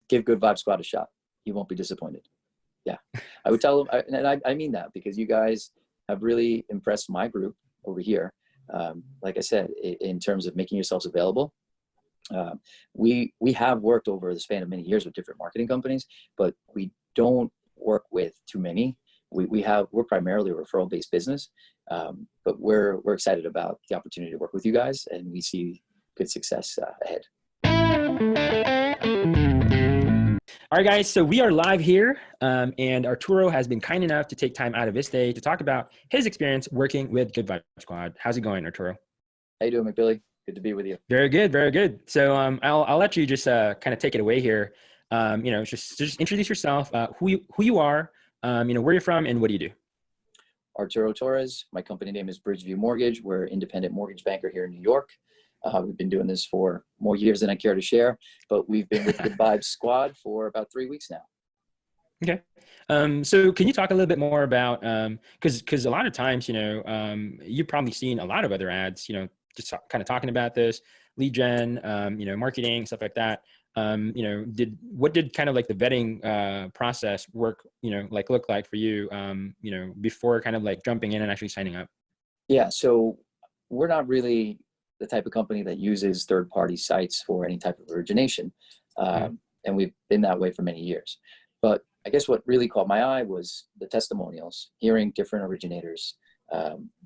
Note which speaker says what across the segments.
Speaker 1: give Good Vibe Squad a shot. You won't be disappointed. Yeah, I would tell them, and I mean that, because you guys have really impressed my group over here. Like I said, in terms of making yourselves available. We have worked over the span of many years with different marketing companies, but we don't work with too many. We're primarily a referral-based business, but we're excited about the opportunity to work with you guys, and we see good success ahead.
Speaker 2: All right, guys, so we are live here, and Arturo has been kind enough to take time out of his day to talk about his experience working with Good Vibe Squad. How's it going, Arturo?
Speaker 1: How you doing, McBilly? Good to be with you.
Speaker 2: Very good, very good. So I'll let you just kind of take it away here. Just introduce yourself, who you are, where you're from, and what do you do?
Speaker 1: Arturo Torres. My company name is Bridgeview Mortgage. We're an independent mortgage banker here in New York. We've been doing this for more years than I care to share, but we've been with Good Vibe Squad for about 3 weeks now.
Speaker 2: Okay. So can you talk a little bit more about, because a lot of times, you've probably seen a lot of other ads, just kind of talking about this lead gen, marketing, stuff like that. What did kind of like the vetting process look like for you, before kind of like jumping in and actually signing up?
Speaker 1: Yeah. So we're not really the type of company that uses third-party sites for any type of origination. And we've been that way for many years. But I guess what really caught my eye was the testimonials, hearing different originators,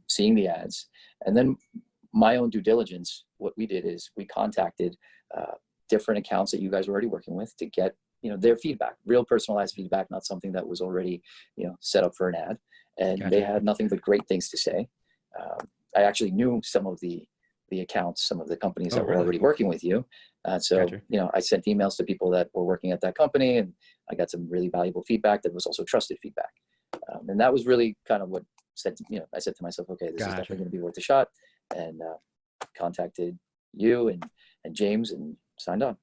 Speaker 1: seeing the ads, and then my own due diligence. What we did is we contacted different accounts that you guys were already working with to get their feedback, real personalized feedback, not something that was already set up for an ad. And
Speaker 2: Gotcha.
Speaker 1: they had nothing but great things to say. I actually knew some of the accounts, some of the companies that were already working with you. So,
Speaker 2: Gotcha.
Speaker 1: I sent emails to people that were working at that company, and I got some really valuable feedback that was also trusted feedback. And that was really kind of what said, I said to myself, okay, this is definitely going to be worth a shot, and contacted you and James and signed on.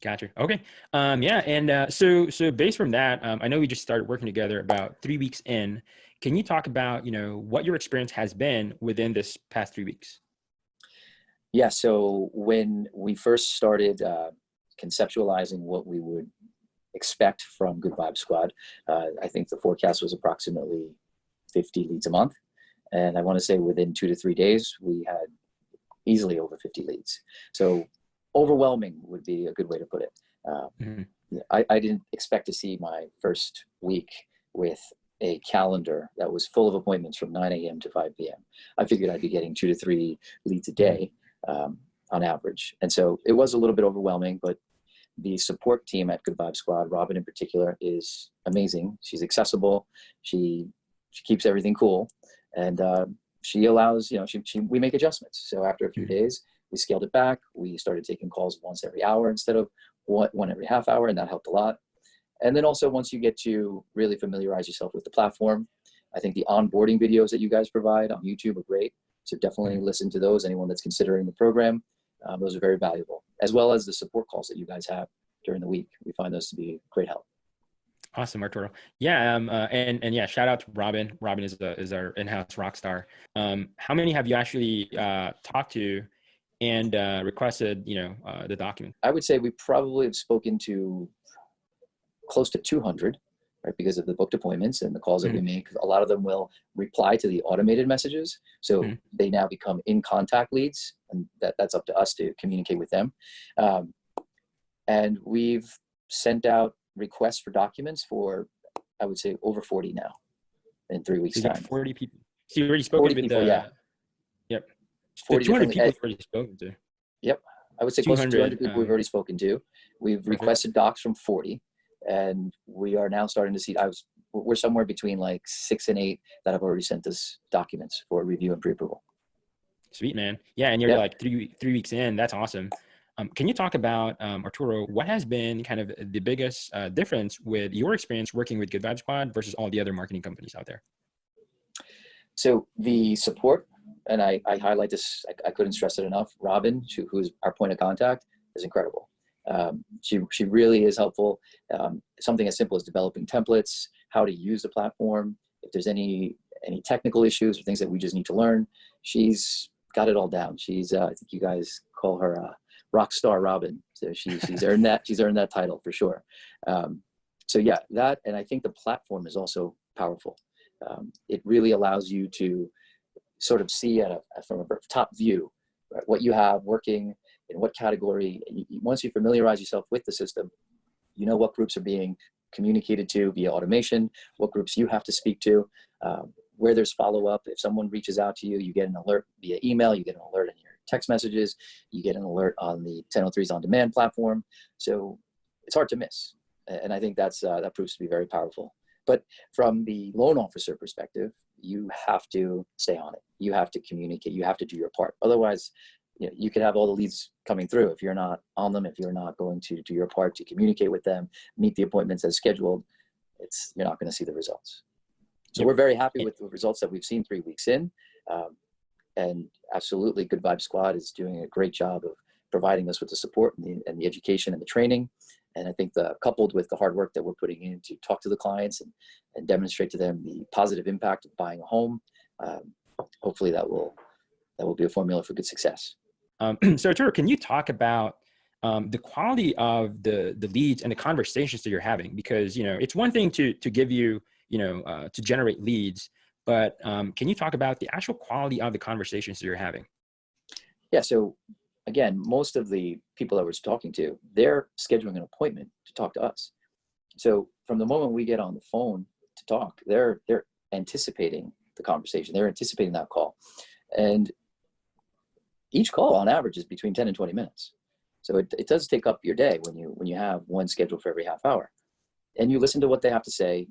Speaker 2: Gotcha. Okay. Yeah. And so based from that, I know we just started working together about 3 weeks in. Can you talk about, what your experience has been within this past 3 weeks?
Speaker 1: Yeah. So when we first started conceptualizing what we would expect from Good Vibe Squad, I think the forecast was approximately 50 leads a month. And I want to say within 2 to 3 days, we had easily over 50 leads. So overwhelming would be a good way to put it. I didn't expect to see my first week with a calendar that was full of appointments from 9 a.m. to 5 p.m. I figured I'd be getting 2 to 3 leads a day on average. And so it was a little bit overwhelming, but the support team at Good Vibe Squad, Robin in particular, is amazing. She's accessible. She keeps everything cool. And she allows, we make adjustments. So after a few days, we scaled it back. We started taking calls once every hour instead of one every half hour, and that helped a lot. And then also, once you get to really familiarize yourself with the platform, I think the onboarding videos that you guys provide on YouTube are great. So definitely listen to those. Anyone that's considering the program, those are very valuable, as well as the support calls that you guys have during the week. We find those to be great help.
Speaker 2: Awesome, Arturo. Yeah. And yeah, shout out to Robin. Robin is our in-house rock star. How many have you actually talked to and requested, the document?
Speaker 1: I would say we probably have spoken to close to 200, right? Because of the booked appointments and the calls that we make. A lot of them will reply to the automated messages. So they now become in contact leads, and that's up to us to communicate with them. And we've sent out requests for documents for, I would say, over 40 now in 3 weeks' time.
Speaker 2: 40 people. So you already spoken with
Speaker 1: people, yeah.
Speaker 2: Yep.
Speaker 1: 200
Speaker 2: people you've already spoken to.
Speaker 1: Yep. I would say close to 200 people we've already spoken to. We've requested docs from 40, and we are now starting to see, we're somewhere between like 6 and 8 that have already sent us documents for review and pre-approval.
Speaker 2: Sweet, man. Yeah. And you're like 3 weeks in. That's awesome. Can you talk about, Arturo, what has been kind of the biggest difference with your experience working with Good Vibe Squad versus all the other marketing companies out there?
Speaker 1: So the support, and I highlight this, I couldn't stress it enough. Robin, who's our point of contact, is incredible. She really is helpful. Something as simple as developing templates, how to use the platform. If there's any technical issues or things that we just need to learn, she's got it all down. She's, I think you guys call her rock star Robin. So she's earned that title for sure. So yeah, that, and I think the platform is also powerful. It really allows you to sort of see from a top view, right, what you have working in what category. And once you familiarize yourself with the system, you know what groups are being communicated to via automation, what groups you have to speak to, where there's follow-up. If someone reaches out to you, you get an alert via email, you get an alert in your text messages, you get an alert on the 1003's On Demand platform. So it's hard to miss. And I think that proves to be very powerful. But from the loan officer perspective, you have to stay on it. You have to communicate. You have to do your part. Otherwise, you could have all the leads coming through. If you're not on them, if you're not going to do your part to communicate with them, meet the appointments as scheduled, you're not going to see the results. So we're very happy with the results that we've seen 3 weeks in. And absolutely, Good Vibe Squad is doing a great job of providing us with the support and the education and the training. And I think coupled with the hard work that we're putting in to talk to the clients and demonstrate to them the positive impact of buying a home, hopefully that will be a formula for good success.
Speaker 2: So Arturo, can you talk about the quality of the leads and the conversations that you're having? Because, it's one thing to give you, to generate leads, but can you talk about the actual quality of the conversations that you're having?
Speaker 1: Yeah. So again, most of the people that we're talking to, they're scheduling an appointment to talk to us. So from the moment we get on the phone to talk, they're anticipating the conversation. They're anticipating that call. And each call on average is between 10 and 20 minutes. So it does take up your day when you have one scheduled for every half hour. And you listen to what they have to say.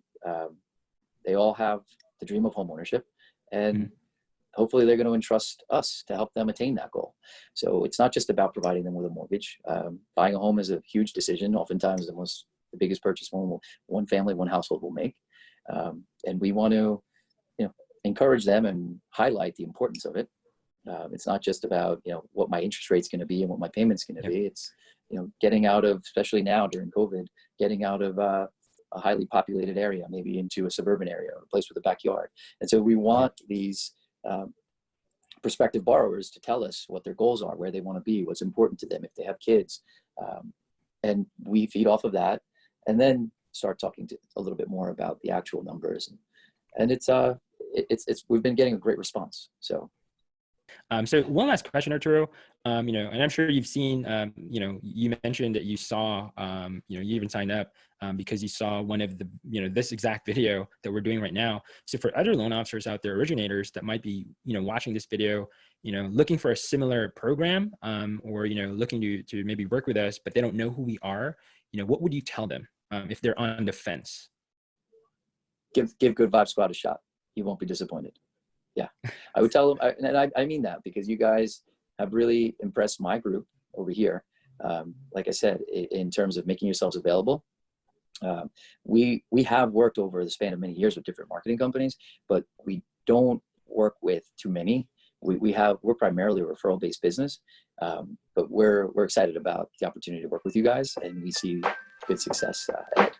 Speaker 1: They all have the dream of homeownership, and hopefully they're going to entrust us to help them attain that goal. So it's not just about providing them with a mortgage. Buying a home is a huge decision, oftentimes the biggest purchase one family, one household will make. And we want to encourage them and highlight the importance of it. It's not just about what my interest rate's going to be and what my payment's going to be. It's getting out of, especially now during COVID, getting out of a highly populated area, maybe into a suburban area or a place with a backyard. And so we want these prospective borrowers to tell us what their goals are, where they want to be, what's important to them, if they have kids, and we feed off of that, and then start talking a little bit more about the actual numbers. And it's we've been getting a great response. So
Speaker 2: one last question, Arturo. And I'm sure you've seen, you mentioned that you saw, you even signed up because you saw one of the, this exact video that we're doing right now. So for other loan officers out there, originators that might be, watching this video, looking for a similar program, or, looking to maybe work with us, but they don't know who we are, what would you tell them if they're on the fence?
Speaker 1: Give Good Vibe Squad a shot. You won't be disappointed. Yeah, I would tell them, and I mean that, because you guys have really impressed my group over here. Like I said, in terms of making yourselves available, we have worked over the span of many years with different marketing companies, but we don't work with too many. We're primarily a referral-based business, but we're excited about the opportunity to work with you guys, and we see good success ahead.